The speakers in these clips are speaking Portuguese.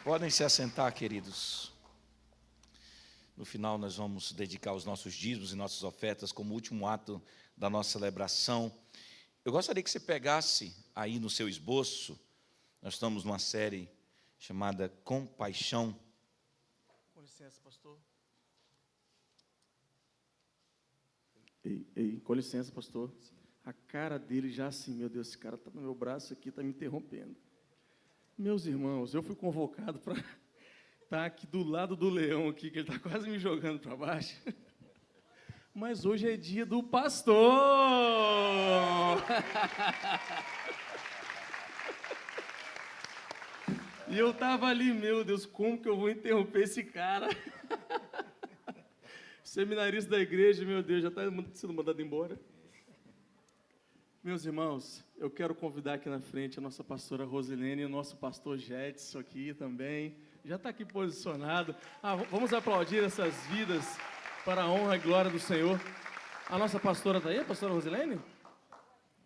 Podem se assentar, queridos. No final, nós vamos dedicar os nossos dízimos e nossas ofertas como último ato da nossa celebração. Eu gostaria que você pegasse aí no seu esboço, nós estamos numa série chamada Compaixão. Com licença, pastor. Com licença, pastor. A cara dele já assim, meu Deus, esse cara está no meu braço aqui, está me interrompendo. Meus irmãos, eu fui convocado para estar aqui do lado do leão aqui, que ele está quase me jogando para baixo. Mas hoje é dia do pastor! E eu estava ali, meu Deus, como que eu vou interromper esse cara? Seminarista da igreja, meu Deus, já está sendo mandado embora. Meus irmãos, eu quero convidar aqui na frente a nossa pastora Rosilene e o nosso pastor Jetson aqui também. Já está aqui posicionado. Vamos aplaudir essas vidas para a honra e glória do Senhor. A nossa pastora está aí, a pastora Rosilene?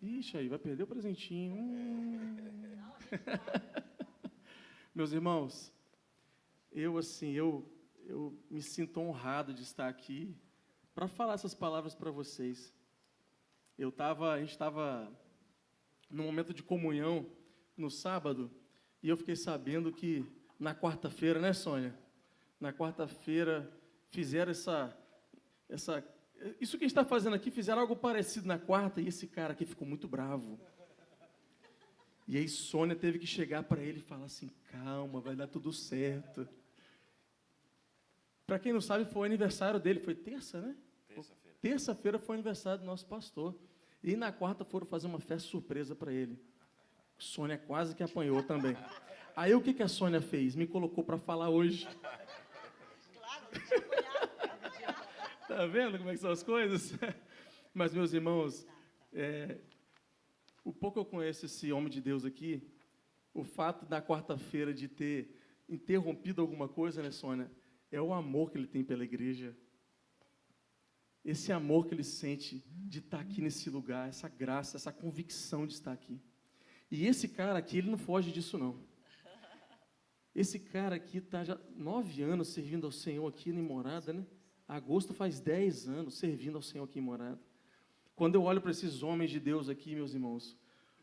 Ixi, aí vai perder o presentinho. Meus irmãos, eu me sinto honrado de estar aqui para falar essas palavras para vocês. A gente estava num momento de comunhão no sábado e eu fiquei sabendo que na quarta-feira, né, Sônia? Na quarta-feira fizeram isso que a gente está fazendo aqui, fizeram algo parecido na quarta e esse cara aqui ficou muito bravo. E aí Sônia teve que chegar para ele e falar assim, calma, vai dar tudo certo. Para quem não sabe, foi o aniversário dele, foi terça, né? Terça-feira foi o aniversário do nosso pastor. E na quarta foram fazer uma festa surpresa para ele. Sônia quase que apanhou também. Aí o que a Sônia fez? Me colocou para falar hoje. Claro, apanhar. Tá vendo como é que são as coisas? Mas, meus irmãos, o pouco eu conheço esse homem de Deus aqui, o fato da quarta-feira de ter interrompido alguma coisa, né, Sônia? É o amor que ele tem pela igreja. Esse amor que ele sente de estar aqui nesse lugar, essa graça, essa convicção de estar aqui. E esse cara aqui, ele não foge disso, não. Esse cara aqui está já 9 anos servindo ao Senhor aqui em Morada, né? Agosto faz 10 anos servindo ao Senhor aqui em Morada. Quando eu olho para esses homens de Deus aqui, meus irmãos,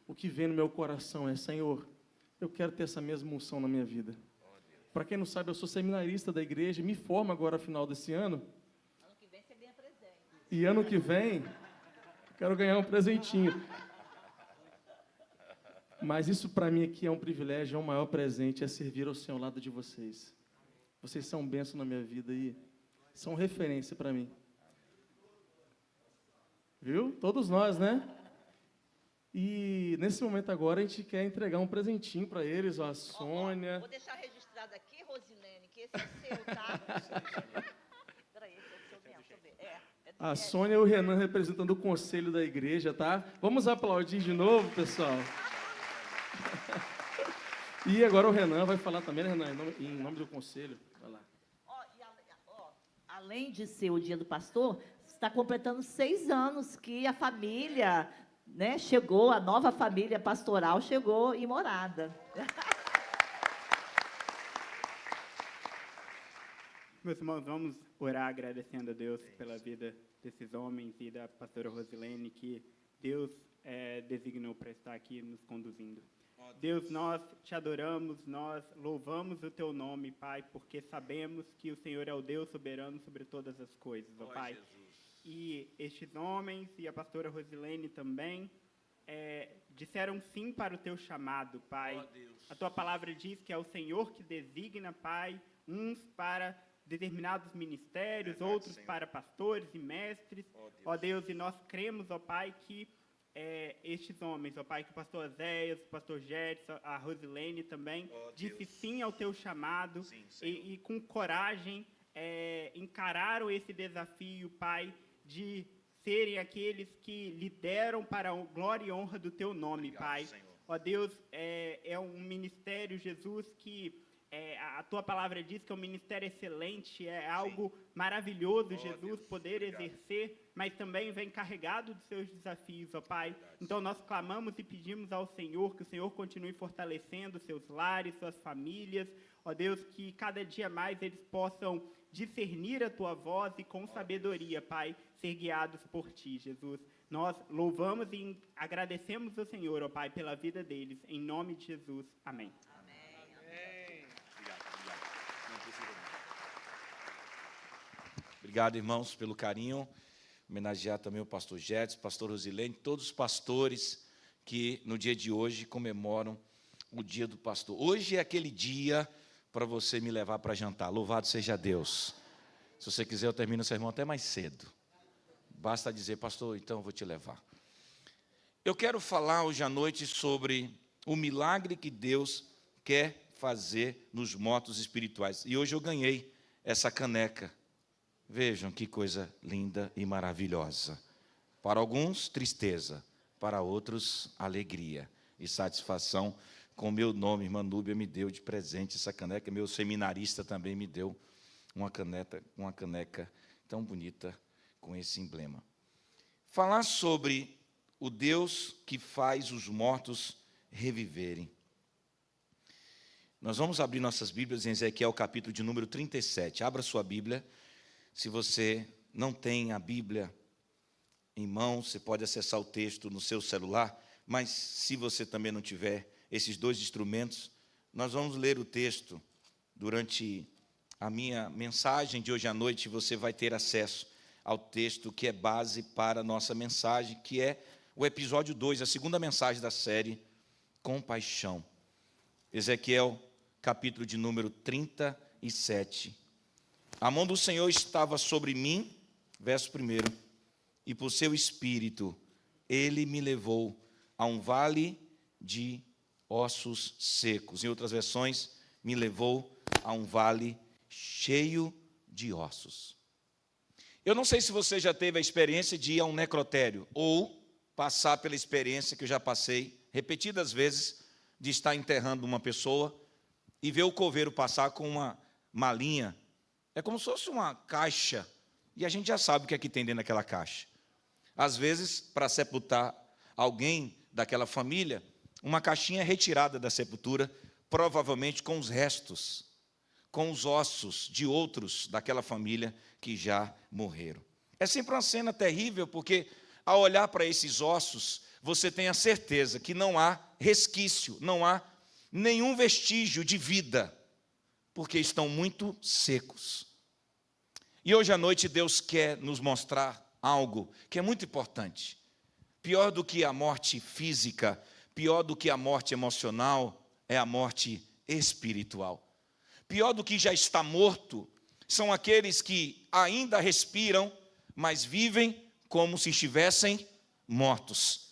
o que vem no meu coração é, Senhor, eu quero ter essa mesma unção na minha vida. Para quem não sabe, eu sou seminarista da igreja, me formo agora no final desse ano. Ano que vem você ganha presente. E ano que vem, quero ganhar um presentinho. Mas isso para mim aqui é um privilégio, é um maior presente, é servir ao Senhor ao lado de vocês. Vocês são bênção na minha vida e são referência para mim. Viu? Todos nós, né? E nesse momento agora a gente quer entregar um presentinho para eles, ó, a Sônia. Vou deixar registrado aqui, Rosilene, que esse é seu, tá? Peraí, esse é o seu mesmo, deixa eu ver. A Sônia e o Renan representando o conselho da igreja, tá? Vamos aplaudir de novo, pessoal. E agora o Renan vai falar também, né, Renan, em nome do conselho. Vai lá. Além de ser o dia do pastor, está completando 6 anos que a família, né, chegou, a nova família pastoral chegou em Morada. Meus irmãos, vamos orar agradecendo a Deus pela vida desses homens e da pastora Rosilene, que Deus designou para estar aqui nos conduzindo. Deus, nós te adoramos, nós louvamos o teu nome, Pai, porque sabemos que o Senhor é o Deus soberano sobre todas as coisas, ó Pai. E estes homens e a pastora Rosilene também disseram sim para o teu chamado, Pai. A tua palavra diz que é o Senhor que designa, Pai, uns para determinados ministérios, outros Senhor. Para pastores e mestres. Ó Deus, e nós cremos, ó Pai, que estes homens, ó Pai, que o pastor Zéias, o pastor Jetson, a Rosilene também, disse sim ao teu chamado. Sim, e com coragem encararam esse desafio, Pai, de serem aqueles que lideram para a glória e honra do teu nome, Obrigado, Pai. Senhor. Ó Deus, é um ministério, Jesus, que a tua palavra diz que é um ministério excelente, é algo maravilhoso, Jesus, poder exercer, mas também vem carregado de seus desafios, ó Pai. Então nós clamamos e pedimos ao Senhor que o Senhor continue fortalecendo seus lares, suas famílias, ó Deus, que cada dia mais eles possam discernir a tua voz e com sabedoria, Pai, ser guiados por ti, Jesus. Nós louvamos e agradecemos ao Senhor, ó Pai, pela vida deles, em nome de Jesus. Amém. Obrigado, irmãos, pelo carinho. Homenagear também o pastor Jetson, pastor Rosilene, todos os pastores que no dia de hoje comemoram o dia do pastor. Hoje é aquele dia para você me levar para jantar. Louvado seja Deus. Se você quiser, eu termino o sermão até mais cedo. Basta dizer, pastor, então eu vou te levar. Eu quero falar hoje à noite sobre o milagre que Deus quer fazer nos mortos espirituais. E hoje eu ganhei essa caneca. Vejam que coisa linda e maravilhosa. Para alguns, tristeza. Para outros, alegria e satisfação. Com o meu nome, irmã Núbia me deu de presente essa caneca. Meu seminarista também me deu uma caneca tão bonita com esse emblema. Falar sobre o Deus que faz os mortos reviverem. Nós vamos abrir nossas Bíblias em Ezequiel, capítulo de número 37. Abra sua Bíblia. Se você não tem a Bíblia em mãos, você pode acessar o texto no seu celular, mas se você também não tiver esses dois instrumentos, nós vamos ler o texto durante a minha mensagem de hoje à noite. Você vai ter acesso ao texto que é base para a nossa mensagem, que é o episódio 2, a segunda mensagem da série, Compaixão. Ezequiel, capítulo de número 37. A mão do Senhor estava sobre mim, verso 1, e por seu espírito ele me levou a um vale de ossos secos. Em outras versões, me levou a um vale cheio de ossos. Eu não sei se você já teve a experiência de ir a um necrotério, ou passar pela experiência que eu já passei repetidas vezes, de estar enterrando uma pessoa e ver o coveiro passar com uma malinha. É como se fosse uma caixa, e a gente já sabe o que é que tem dentro daquela caixa. Às vezes, para sepultar alguém daquela família, uma caixinha é retirada da sepultura, provavelmente com os restos, com os ossos de outros daquela família que já morreram. É sempre uma cena terrível, porque ao olhar para esses ossos, você tem a certeza que não há resquício, não há nenhum vestígio de vida, porque estão muito secos. E hoje à noite Deus quer nos mostrar algo que é muito importante. Pior do que a morte física, pior do que a morte emocional, é a morte espiritual. Pior do que já está morto, são aqueles que ainda respiram, mas vivem como se estivessem mortos.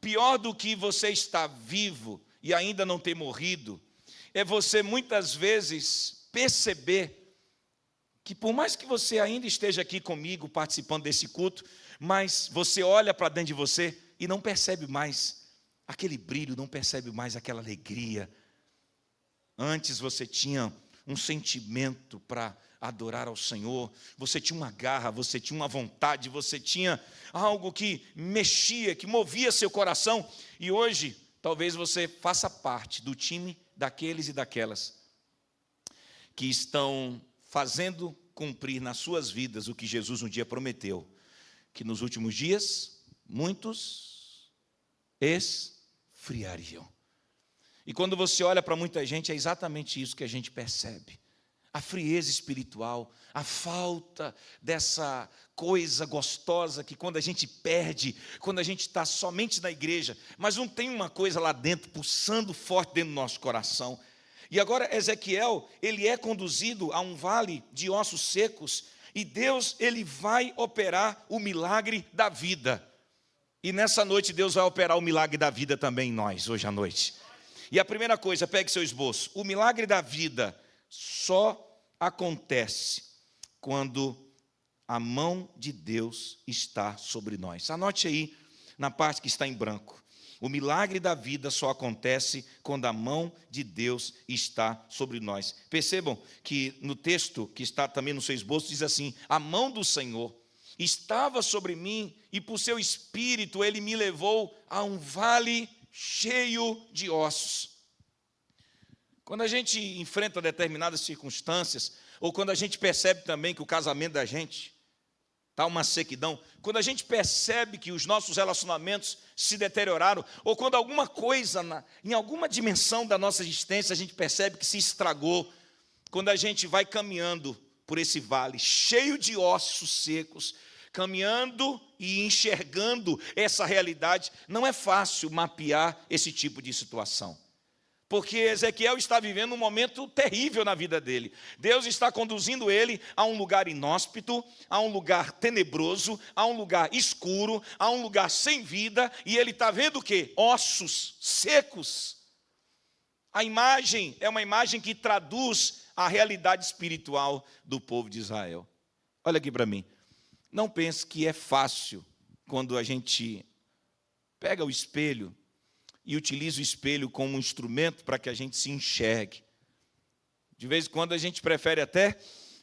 Pior do que você estar vivo e ainda não ter morrido, é você muitas vezes perceber que por mais que você ainda esteja aqui comigo participando desse culto, mas você olha para dentro de você e não percebe mais aquele brilho, não percebe mais aquela alegria. Antes você tinha um sentimento para adorar ao Senhor, você tinha uma garra, você tinha uma vontade, você tinha algo que mexia, que movia seu coração, e hoje talvez você faça parte do time daqueles e daquelas que estão fazendo cumprir nas suas vidas o que Jesus um dia prometeu, que nos últimos dias muitos esfriariam. E quando você olha para muita gente, é exatamente isso que a gente percebe. A frieza espiritual, a falta dessa coisa gostosa que quando a gente perde, quando a gente está somente na igreja, mas não tem uma coisa lá dentro, pulsando forte dentro do nosso coração. E agora Ezequiel, ele é conduzido a um vale de ossos secos, e Deus, ele vai operar o milagre da vida. E nessa noite Deus vai operar o milagre da vida também em nós, hoje à noite. E a primeira coisa, pegue seu esboço. O milagre da vida só acontece quando a mão de Deus está sobre nós. Anote aí na parte que está em branco. O milagre da vida só acontece quando a mão de Deus está sobre nós. Percebam que no texto que está também no seu esboço, diz assim: a mão do Senhor estava sobre mim e por seu espírito ele me levou a um vale cheio de ossos. Quando a gente enfrenta determinadas circunstâncias, ou quando a gente percebe também que o casamento da gente está uma sequidão, quando a gente percebe que os nossos relacionamentos se deterioraram, ou quando alguma coisa, em alguma dimensão da nossa existência, a gente percebe que se estragou, quando a gente vai caminhando por esse vale cheio de ossos secos, caminhando e enxergando essa realidade, não é fácil mapear esse tipo de situação. Porque Ezequiel está vivendo um momento terrível na vida dele. Deus está conduzindo ele a um lugar inóspito, a um lugar tenebroso, a um lugar escuro, a um lugar sem vida, e ele está vendo o quê? Ossos secos. A imagem é uma imagem que traduz a realidade espiritual do povo de Israel. Olha aqui para mim. Não pense que é fácil quando a gente pega o espelho e utiliza o espelho como um instrumento para que a gente se enxergue. De vez em quando a gente prefere até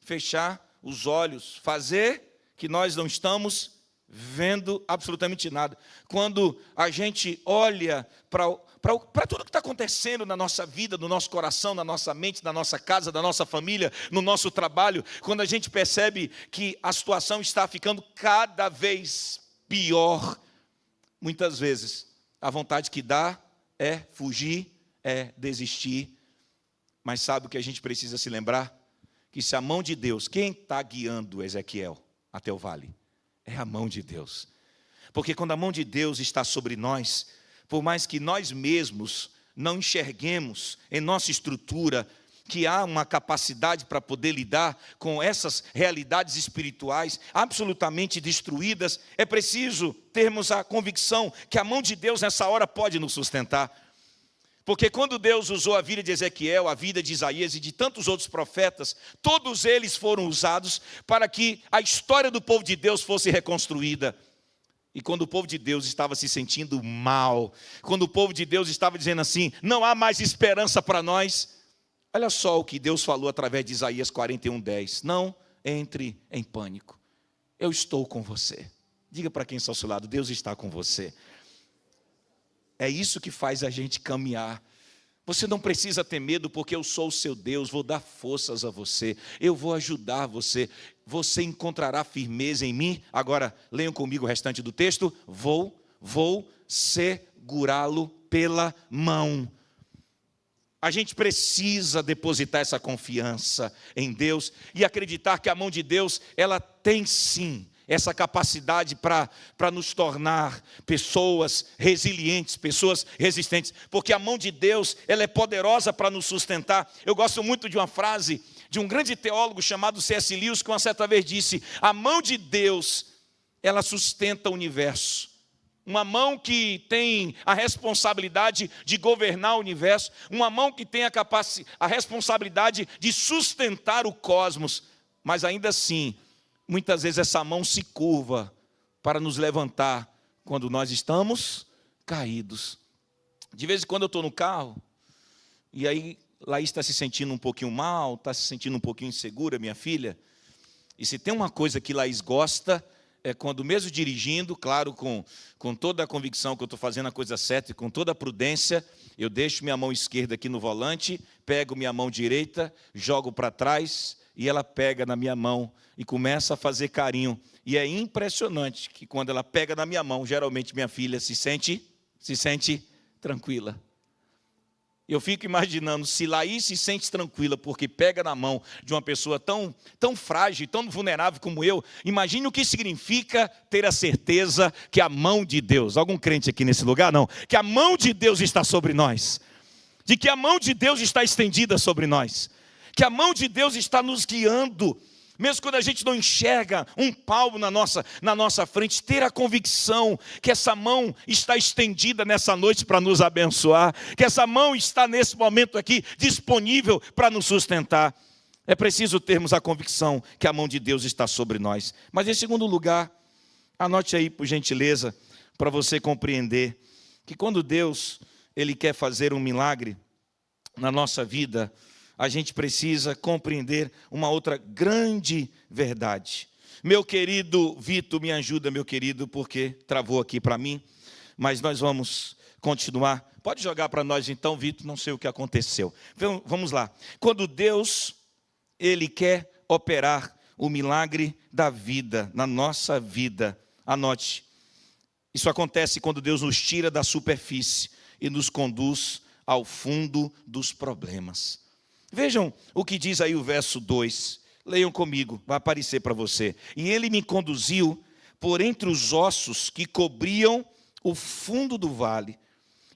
fechar os olhos, fazer que nós não estamos vendo absolutamente nada. Quando a gente olha para tudo que está acontecendo na nossa vida, no nosso coração, na nossa mente, na nossa casa, na nossa família, no nosso trabalho, quando a gente percebe que a situação está ficando cada vez pior, muitas vezes a vontade que dá é fugir, é desistir. Mas sabe o que a gente precisa se lembrar? Que se a mão de Deus, quem está guiando Ezequiel até o vale? É a mão de Deus. Porque quando a mão de Deus está sobre nós, por mais que nós mesmos não enxerguemos em nossa estrutura que há uma capacidade para poder lidar com essas realidades espirituais absolutamente destruídas, é preciso termos a convicção que a mão de Deus nessa hora pode nos sustentar. Porque quando Deus usou a vida de Ezequiel, a vida de Isaías e de tantos outros profetas, todos eles foram usados para que a história do povo de Deus fosse reconstruída. E quando o povo de Deus estava se sentindo mal, quando o povo de Deus estava dizendo assim, não há mais esperança para nós, olha só o que Deus falou através de Isaías 41:10. Não entre em pânico. Eu estou com você. Diga para quem está ao seu lado, Deus está com você. É isso que faz a gente caminhar. Você não precisa ter medo, porque eu sou o seu Deus, vou dar forças a você, eu vou ajudar você, você encontrará firmeza em mim. Agora, leiam comigo o restante do texto. Vou segurá-lo pela mão. A gente precisa depositar essa confiança em Deus e acreditar que a mão de Deus, ela tem sim essa capacidade para nos tornar pessoas resilientes, pessoas resistentes, porque a mão de Deus, ela é poderosa para nos sustentar. Eu gosto muito de uma frase de um grande teólogo chamado C.S. Lewis, que uma certa vez disse: a mão de Deus, ela sustenta o universo. Uma mão que tem a responsabilidade de governar o universo, uma mão que tem a responsabilidade de sustentar o cosmos, mas ainda assim, muitas vezes essa mão se curva para nos levantar quando nós estamos caídos. De vez em quando eu estou no carro, e aí Laís está se sentindo um pouquinho mal, está se sentindo um pouquinho insegura, minha filha, e se tem uma coisa que Laís gosta, é quando mesmo dirigindo, claro, com toda a convicção que eu estou fazendo a coisa certa e com toda a prudência, eu deixo minha mão esquerda aqui no volante, pego minha mão direita, jogo para trás, e ela pega na minha mão e começa a fazer carinho. E é impressionante que quando ela pega na minha mão, geralmente minha filha se sente tranquila. Eu fico imaginando, se Laís se sente tranquila porque pega na mão de uma pessoa tão frágil, tão vulnerável como eu, imagine o que significa ter a certeza que a mão de Deus, algum crente aqui nesse lugar? Não, que a mão de Deus está sobre nós, de que a mão de Deus está estendida sobre nós, que a mão de Deus está nos guiando, mesmo quando a gente não enxerga um palmo na nossa frente, ter a convicção que essa mão está estendida nessa noite para nos abençoar, que essa mão está nesse momento aqui disponível para nos sustentar. É preciso termos a convicção que a mão de Deus está sobre nós. Mas em segundo lugar, anote aí por gentileza, para você compreender que quando Deus Ele quer fazer um milagre na nossa vida, a gente precisa compreender uma outra grande verdade. Meu querido Vitor, me ajuda, meu querido, porque travou aqui para mim, mas nós vamos continuar. Pode jogar para nós então, Vitor, não sei o que aconteceu. Então, vamos lá. Quando Deus, Ele quer operar o milagre da vida, na nossa vida, anote, isso acontece quando Deus nos tira da superfície e nos conduz ao fundo dos problemas. Vejam o que diz aí o verso 2. Leiam comigo, vai aparecer para você. E ele me conduziu por entre os ossos que cobriam o fundo do vale,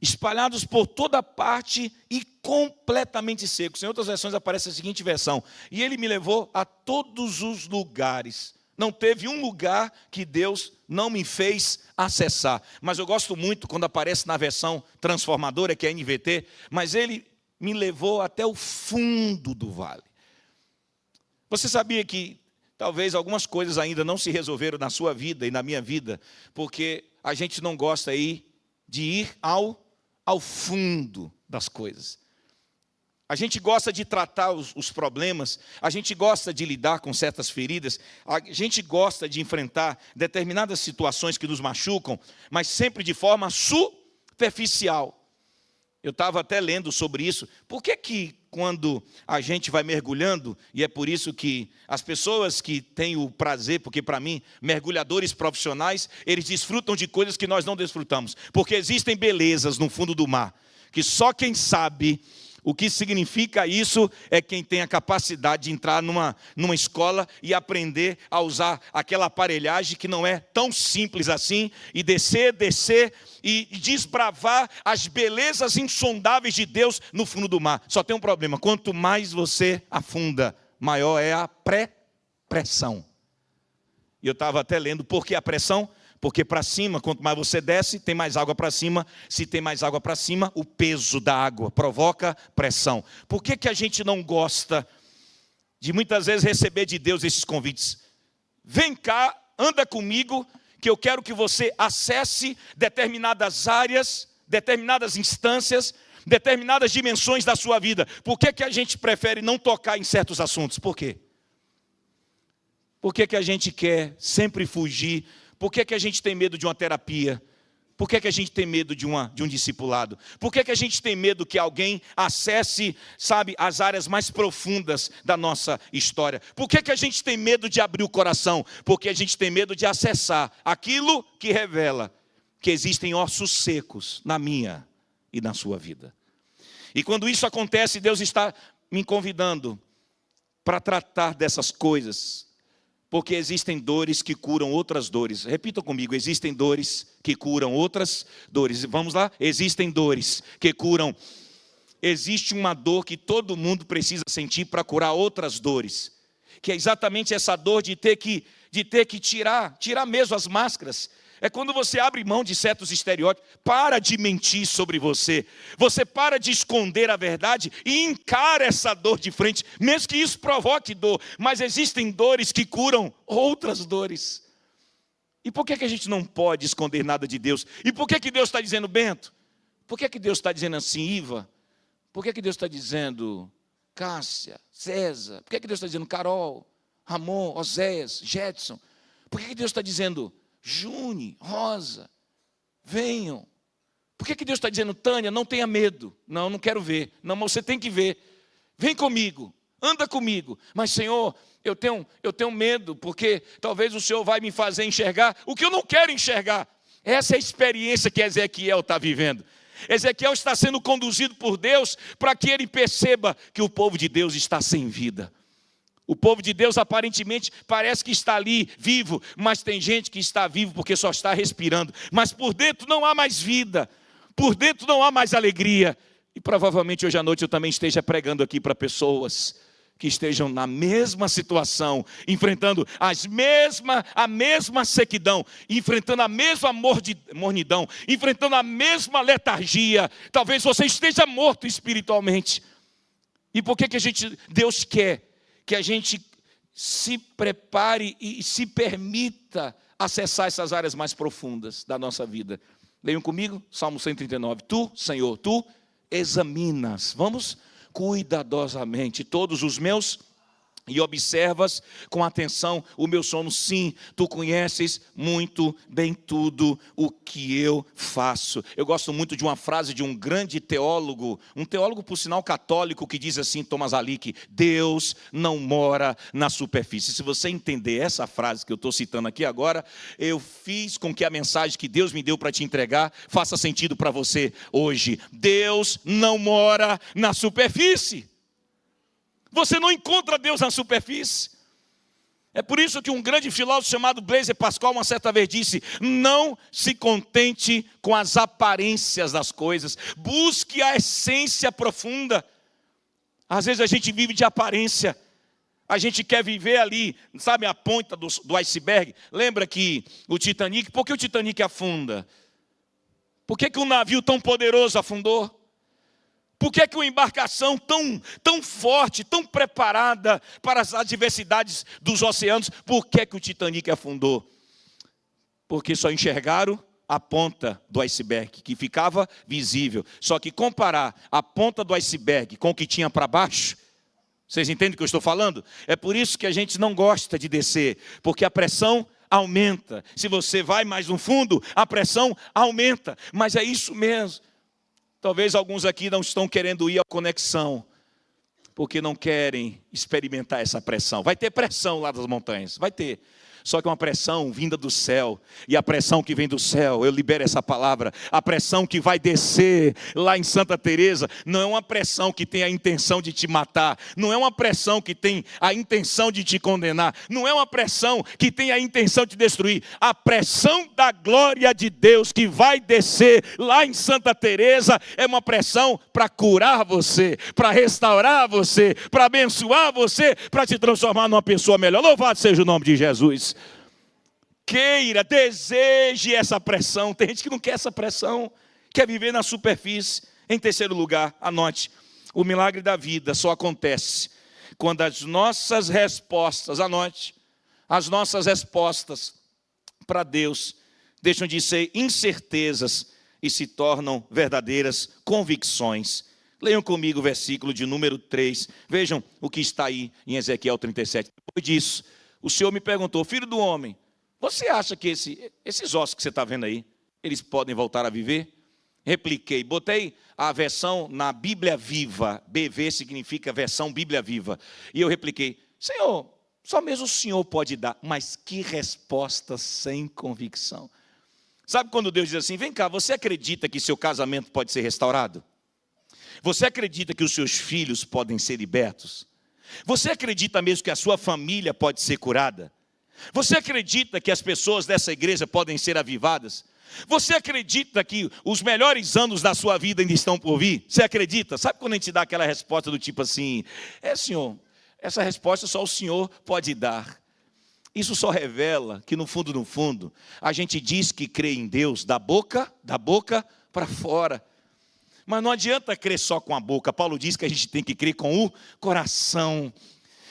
espalhados por toda parte e completamente secos. Em outras versões aparece a seguinte versão: e ele me levou a todos os lugares. Não teve um lugar que Deus não me fez acessar. Mas eu gosto muito quando aparece na versão transformadora, que é a NVT, mas ele me levou até o fundo do vale. Você sabia que talvez algumas coisas ainda não se resolveram na sua vida e na minha vida, porque a gente não gosta aí de ir ao fundo das coisas. A gente gosta de tratar os problemas, a gente gosta de lidar com certas feridas, a gente gosta de enfrentar determinadas situações que nos machucam, mas sempre de forma superficial. Eu estava até lendo sobre isso. Por que quando a gente vai mergulhando, e é por isso que as pessoas que têm o prazer, porque para mim, mergulhadores profissionais, eles desfrutam de coisas que nós não desfrutamos. Porque existem belezas no fundo do mar, que só quem sabe o que significa isso é quem tem a capacidade de entrar numa escola e aprender a usar aquela aparelhagem que não é tão simples assim, e descer e desbravar as belezas insondáveis de Deus no fundo do mar. Só tem um problema: quanto mais você afunda, maior é a pressão. E eu estava até lendo por que a pressão. Porque para cima, quanto mais você desce, tem mais água para cima. Se tem mais água para cima, o peso da água provoca pressão. Por que a gente não gosta de muitas vezes receber de Deus esses convites? Vem cá, anda comigo, que eu quero que você acesse determinadas áreas, determinadas instâncias, determinadas dimensões da sua vida. Por que a gente prefere não tocar em certos assuntos? Por quê? Por que a gente quer sempre fugir? Por que a gente tem medo de uma terapia? Por que a gente tem medo de um discipulado? Por que a gente tem medo que alguém acesse, sabe, as áreas mais profundas da nossa história? Por que a gente tem medo de abrir o coração? Porque a gente tem medo de acessar aquilo que revela que existem ossos secos na minha e na sua vida. E quando isso acontece, Deus está me convidando para tratar dessas coisas. Porque existem dores que curam outras dores. Repita comigo: existem dores que curam outras dores. Vamos lá? Existem dores que curam. Existe uma dor que todo mundo precisa sentir para curar outras dores. Que é exatamente essa dor de ter que tirar mesmo as máscaras. É quando você abre mão de certos estereótipos, para de mentir sobre você. Você para de esconder a verdade e encara essa dor de frente, mesmo que isso provoque dor. Mas existem dores que curam outras dores. E por que a gente não pode esconder nada de Deus? E por que Deus está dizendo, Bento? Por que Deus está dizendo assim, Iva? Por que Deus está dizendo Cássia, César? Por que Deus está dizendo Carol, Ramon, Oséias, Jetson? Por que Deus está dizendo June, Rosa, venham? Por que Deus está dizendo, Tânia, não tenha medo? Não quero ver. Não, mas você tem que ver. Vem comigo, anda comigo. Mas, Senhor, eu tenho medo, porque talvez o Senhor vai me fazer enxergar o que eu não quero enxergar. Essa é a experiência que Ezequiel está vivendo. Ezequiel está sendo conduzido por Deus para que ele perceba que o povo de Deus está sem vida. O povo de Deus aparentemente parece que está ali vivo, mas tem gente que está vivo porque só está respirando. Mas por dentro não há mais vida, por dentro não há mais alegria. E provavelmente hoje à noite eu também esteja pregando aqui para pessoas que estejam na mesma situação, enfrentando a mesma sequidão, enfrentando a mesma mornidão, enfrentando a mesma letargia. Talvez você esteja morto espiritualmente. E por que Deus quer que a gente se prepare e se permita acessar essas áreas mais profundas da nossa vida? Leiam comigo, Salmo 139. Tu, Senhor, tu examinas, vamos, cuidadosamente todos os meus e observas com atenção o meu sono. Sim, tu conheces muito bem tudo o que eu faço. Eu gosto muito de uma frase de um grande teólogo, um teólogo por sinal católico, que diz assim, Thomas Alick: Deus não mora na superfície. Se você entender essa frase que eu estou citando aqui agora, eu fiz com que a mensagem que Deus me deu para te entregar faça sentido para você hoje. Deus não mora na superfície. Você não encontra Deus na superfície. É por isso que um grande filósofo chamado Blaise Pascal uma certa vez disse: não se contente com as aparências das coisas, busque a essência profunda. Às vezes a gente vive de aparência, a gente quer viver ali, sabe, a ponta do iceberg. Lembra que o Titanic, por que o Titanic afunda? Por que um navio tão poderoso afundou? Por que uma embarcação tão forte, tão preparada para as adversidades dos oceanos, por que o Titanic afundou? Porque só enxergaram a ponta do iceberg, que ficava visível. Só que comparar a ponta do iceberg com o que tinha para baixo, vocês entendem o que eu estou falando? É por isso que a gente não gosta de descer, porque a pressão aumenta. Se você vai mais no fundo, a pressão aumenta. Mas é isso mesmo. Talvez alguns aqui não estão querendo ir à conexão, porque não querem experimentar essa pressão. Vai ter pressão lá das montanhas, vai ter. Só que é uma pressão vinda do céu. E a pressão que vem do céu, eu libero essa palavra, a pressão que vai descer lá em Santa Teresa, não é uma pressão que tem a intenção de te matar, não é uma pressão que tem a intenção de te condenar, não é uma pressão que tem a intenção de te destruir. A pressão da glória de Deus que vai descer lá em Santa Teresa é uma pressão para curar você, para restaurar você, para abençoar você, para te transformar numa pessoa melhor. Louvado seja o nome de Jesus. Queira, deseje essa pressão. Tem gente que não quer essa pressão, quer viver na superfície. Em terceiro lugar, anote: o milagre da vida só acontece quando as nossas respostas, anote, as nossas respostas para Deus deixam de ser incertezas e se tornam verdadeiras convicções. Leiam comigo o versículo de número 3. Vejam o que está aí em Ezequiel 37. Depois disso, o Senhor me perguntou: filho do homem, você acha que esses ossos que você está vendo aí, eles podem voltar a viver? Repliquei, botei a versão na Bíblia Viva, BV significa versão Bíblia Viva. E eu repliquei: Senhor, só mesmo o Senhor pode dar. Mas que resposta sem convicção. Sabe quando Deus diz assim: vem cá, você acredita que seu casamento pode ser restaurado? Você acredita que os seus filhos podem ser libertos? Você acredita mesmo que a sua família pode ser curada? Você acredita que as pessoas dessa igreja podem ser avivadas? Você acredita que os melhores anos da sua vida ainda estão por vir? Você acredita? Sabe quando a gente dá aquela resposta do tipo assim: Senhor, essa resposta só o Senhor pode dar. Isso só revela que no fundo, a gente diz que crê em Deus da boca para fora. Mas não adianta crer só com a boca. Paulo diz que a gente tem que crer com o coração.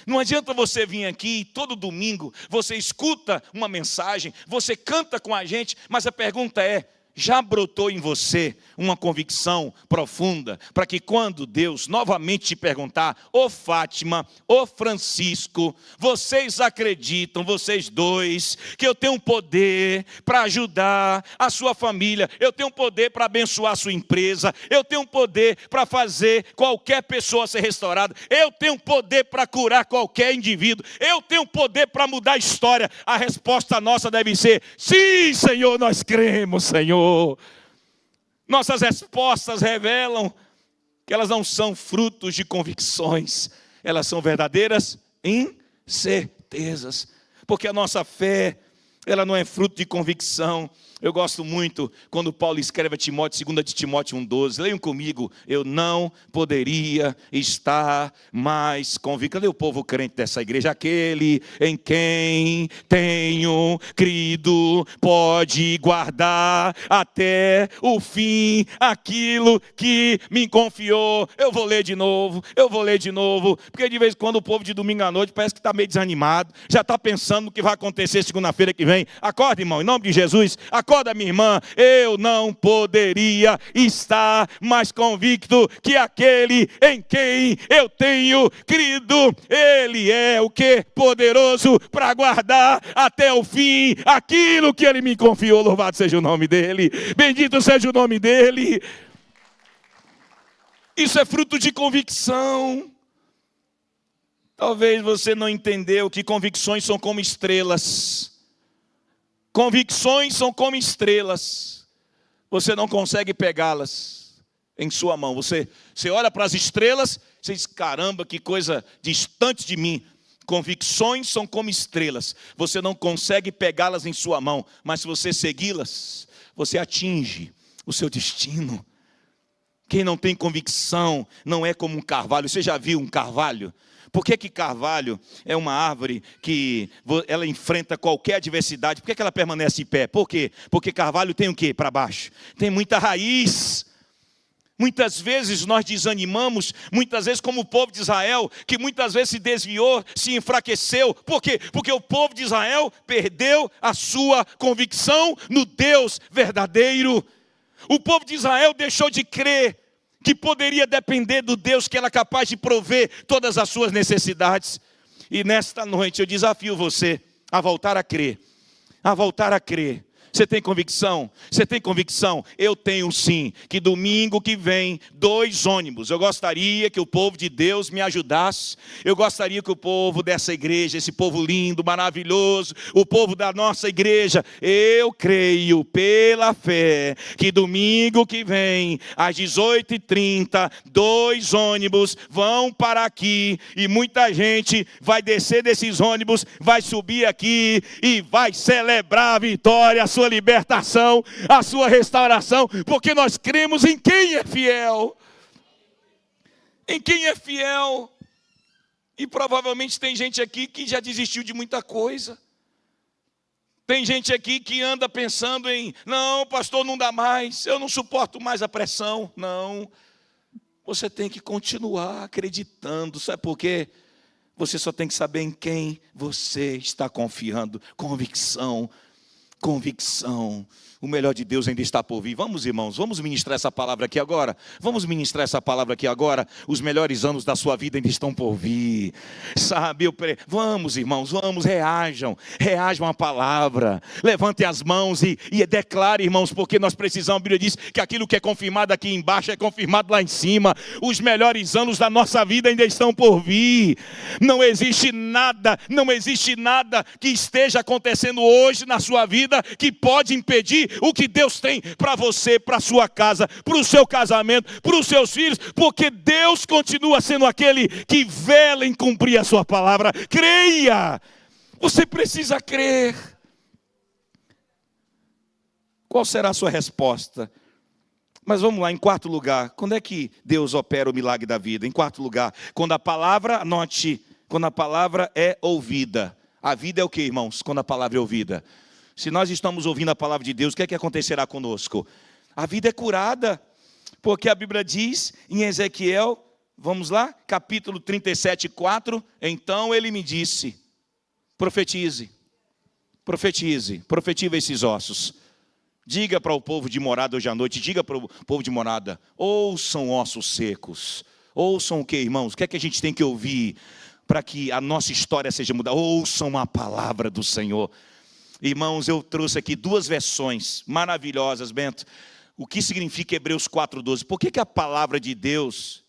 Não adianta você vir aqui e todo domingo você escuta uma mensagem, você canta com a gente, mas a pergunta é: já brotou em você uma convicção profunda, para que quando Deus novamente te perguntar: ô Fátima, ô Francisco, vocês acreditam, vocês dois, que eu tenho poder para ajudar a sua família, eu tenho poder para abençoar a sua empresa, eu tenho poder para fazer qualquer pessoa ser restaurada, eu tenho poder para curar qualquer indivíduo, eu tenho poder para mudar a história? A resposta nossa deve ser: sim, Senhor, nós cremos, Senhor. Nossas respostas revelam que elas não são frutos de convicções, elas são verdadeiras incertezas, porque a nossa fé, ela não é fruto de convicção. Eu gosto muito quando Paulo escreve a Timóteo, 2 de Timóteo 1,12. Leiam comigo: eu não poderia estar mais convicto. Cadê o povo crente dessa igreja? Aquele em quem tenho crido pode guardar até o fim aquilo que me confiou. Eu vou ler de novo, porque de vez em quando o povo de domingo à noite parece que está meio desanimado, já está pensando no que vai acontecer segunda-feira que vem. Acorda, irmão, em nome de Jesus, acorda. Acorda, minha irmã, eu não poderia estar mais convicto que aquele em quem eu tenho crido. Ele é o que? Poderoso para guardar até o fim aquilo que ele me confiou. Louvado seja o nome dele, bendito seja o nome dele. Isso é fruto de convicção. Talvez você não entendeu que convicções são como estrelas. Convicções são como estrelas. Você não consegue pegá-las em sua mão. Você olha para as estrelas, você diz, caramba, que coisa distante de mim. Convicções são como estrelas. Você não consegue pegá-las em sua mão, mas se você segui-las, você atinge o seu destino. Quem não tem convicção não é como um carvalho. Você já viu um carvalho? Por que carvalho é uma árvore que ela enfrenta qualquer adversidade? Por que ela permanece de pé? Por quê? Porque carvalho tem o quê para baixo? Tem muita raiz. Muitas vezes nós desanimamos, muitas vezes como o povo de Israel, que muitas vezes se desviou, se enfraqueceu. Por quê? Porque o povo de Israel perdeu a sua convicção no Deus verdadeiro. O povo de Israel deixou de crer que poderia depender do Deus que era capaz de prover todas as suas necessidades. E nesta noite eu desafio você a voltar a crer. A voltar a crer. Você tem convicção? Você tem convicção? Eu tenho sim, que domingo que vem, 2 ônibus. Eu gostaria que o povo de Deus me ajudasse. Eu gostaria que o povo dessa igreja, esse povo lindo, maravilhoso, o povo da nossa igreja, eu creio pela fé, que domingo que vem, às 18h30, 2 ônibus vão para aqui. E muita gente vai descer desses ônibus, vai subir aqui e vai celebrar a vitória, a sua libertação, a sua restauração, porque nós cremos em quem é fiel. Em quem é fiel. E provavelmente tem gente aqui que já desistiu de muita coisa. Tem gente aqui que anda pensando em, não, pastor, não dá mais, eu não suporto mais a pressão. Não, você tem que continuar acreditando. Sabe por quê? Você só tem que saber em quem você está confiando. Convicção. Convicção. O melhor de Deus ainda está por vir. Vamos, irmãos, vamos ministrar essa palavra aqui agora. Vamos ministrar essa palavra aqui agora. Os melhores anos da sua vida ainda estão por vir. Sabe, vamos, irmãos, vamos, reajam à palavra. Levantem as mãos e declare, irmãos, porque nós precisamos. A Bíblia diz que aquilo que é confirmado aqui embaixo é confirmado lá em cima. Os melhores anos da nossa vida ainda estão por vir. Não existe nada que esteja acontecendo hoje na sua vida que pode impedir o que Deus tem para você, para a sua casa, para o seu casamento, para os seus filhos, porque Deus continua sendo aquele que vela em cumprir a sua palavra. Creia! Você precisa crer. Qual será a sua resposta? Mas vamos lá, em quarto lugar, quando é que Deus opera o milagre da vida? Em quarto lugar, quando a palavra, anote, quando a palavra é ouvida. A vida é o que, irmãos? Quando a palavra é ouvida. Se nós estamos ouvindo a palavra de Deus, o que é que acontecerá conosco? A vida é curada, porque a Bíblia diz em Ezequiel, vamos lá, capítulo 37:4, então ele me disse, profetize esses ossos. Diga para o povo de Morada hoje à noite, diga para o povo de Morada, ouçam ossos secos. Ouçam o que, irmãos? O que é que a gente tem que ouvir para que a nossa história seja mudada? Ouçam a palavra do Senhor. Irmãos, eu trouxe aqui 2 versões maravilhosas, Bento. O que significa Hebreus 4:12? Por que a palavra de Deus,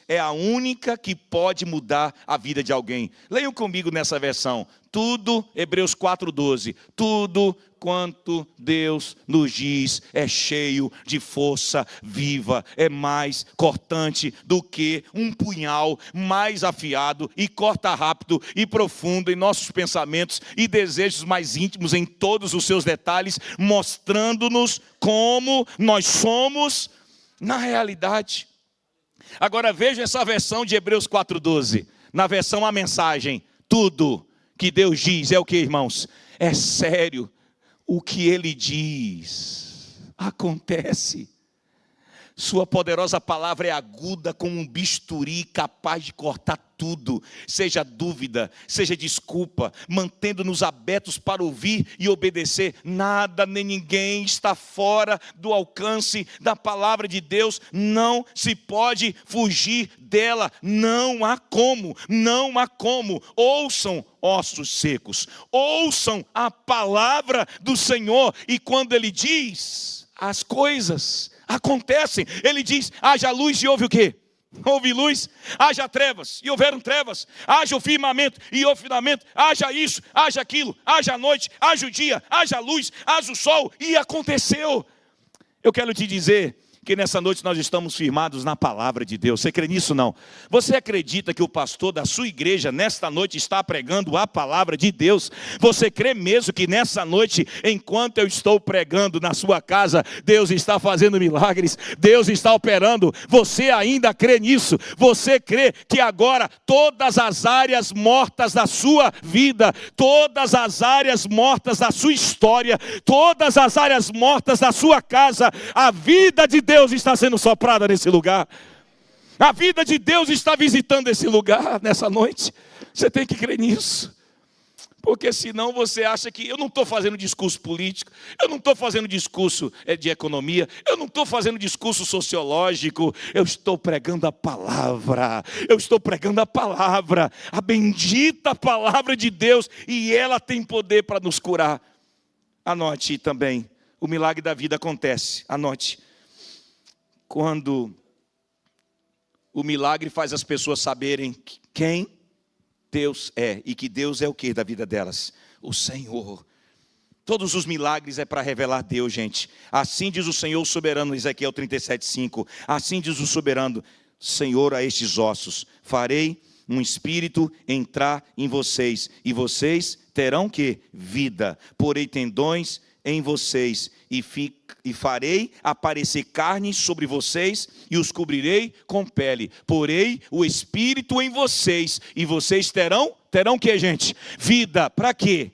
é a única que pode mudar a vida de alguém? Leiam comigo nessa versão. Tudo, Hebreus 4:12, tudo quanto Deus nos diz é cheio de força viva, é mais cortante do que um punhal, mais afiado e corta rápido e profundo em nossos pensamentos e desejos mais íntimos em todos os seus detalhes, mostrando-nos como nós somos na realidade. Agora veja essa versão de Hebreus 4:12, na versão A Mensagem. Tudo que Deus diz é o que, irmãos? É sério. O que Ele diz acontece. Sua poderosa palavra é aguda como um bisturi, capaz de cortar tudo, seja dúvida, seja desculpa, mantendo-nos abertos para ouvir e obedecer. Nada nem ninguém está fora do alcance da palavra de Deus, não se pode fugir dela, não há como, não há como. Ouçam, ossos secos, ouçam a palavra do Senhor, e quando Ele diz, as coisas acontecem. Ele diz, haja luz e houve o quê? Houve luz, haja trevas, e houveram trevas, haja o firmamento, e houve firmamento, haja isso, haja aquilo, haja a noite, haja o dia, haja a luz, haja o sol, e aconteceu. Eu quero te dizer que nessa noite nós estamos firmados na palavra de Deus. Você crê nisso, não? Você acredita que o pastor da sua igreja nesta noite está pregando a palavra de Deus? Você crê mesmo que nessa noite, enquanto eu estou pregando na sua casa, Deus está fazendo milagres, Deus está operando? Você ainda crê nisso? Você crê que agora todas as áreas mortas da sua vida, todas as áreas mortas da sua história, todas as áreas mortas da sua casa, a vida de Deus está sendo soprada nesse lugar? A vida de Deus está visitando esse lugar nessa noite. Você tem que crer nisso, porque senão você acha que eu não estou fazendo discurso político, eu não estou fazendo discurso de economia, eu não estou fazendo discurso sociológico, eu estou pregando a palavra, eu estou pregando a palavra, a bendita palavra de Deus, e ela tem poder para nos curar. Anote também, o milagre da vida acontece, anote, quando o milagre faz as pessoas saberem quem Deus é, e que Deus é o que da vida delas? O Senhor. Todos os milagres é para revelar Deus, gente. Assim diz o Senhor soberano, Ezequiel 37:5. Assim diz o soberano Senhor a estes ossos: farei um espírito entrar em vocês, e vocês terão que? Vida. Porei tendões em vocês, e farei aparecer carne sobre vocês, e os cobrirei com pele. Porei o Espírito em vocês, e vocês terão o que, gente? Vida. Para quê?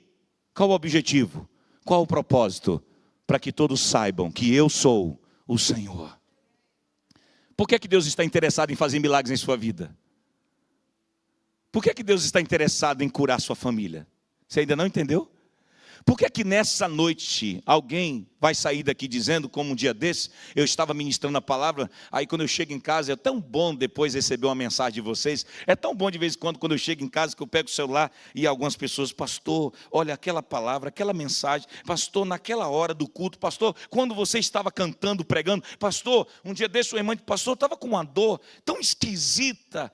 Qual o objetivo? Qual o propósito? Para que todos saibam que eu sou o Senhor. Por que Deus está interessado em fazer milagres em sua vida? Por que Deus está interessado em curar sua família? Você ainda não entendeu? Por que nessa noite alguém vai sair daqui dizendo, como um dia desse, eu estava ministrando a palavra, aí quando eu chego em casa, é tão bom depois receber uma mensagem de vocês, é tão bom de vez em quando eu chego em casa, que eu pego o celular e algumas pessoas, pastor, olha aquela palavra, aquela mensagem, pastor, naquela hora do culto, pastor, quando você estava cantando, pregando, pastor, um dia desse o irmão disse, pastor, estava com uma dor tão esquisita,